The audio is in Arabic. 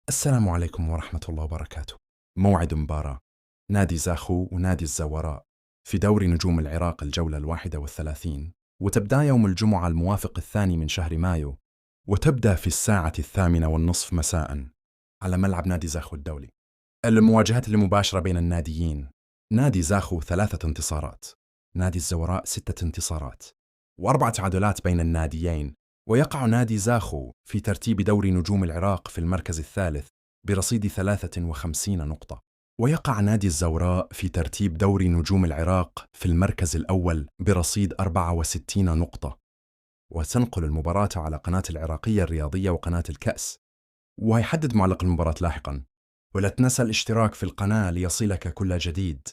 السلام عليكم ورحمة الله وبركاته. موعد مباراة نادي زاخو ونادي الزوراء في دوري نجوم العراق الجولة 31، وتبدأ يوم الجمعة الموافق 2 من شهر مايو، وتبدأ في الساعة 8:30 مساء على ملعب نادي زاخو الدولي. المواجهات المباشرة بين الناديين: نادي زاخو 3 انتصارات، نادي الزوراء 6 انتصارات، و4 تعادلات بين الناديين. ويقع نادي زاخو في ترتيب دوري نجوم العراق في المركز الثالث برصيد 53 نقطة، ويقع نادي الزوراء في ترتيب دوري نجوم العراق في المركز الأول برصيد 64 نقطة. وتنقل المباراة على قناة العراقية الرياضية وقناة الكأس، ويحدد معلق المباراة لاحقاً. ولا تنسى الاشتراك في القناة ليصلك كل جديد.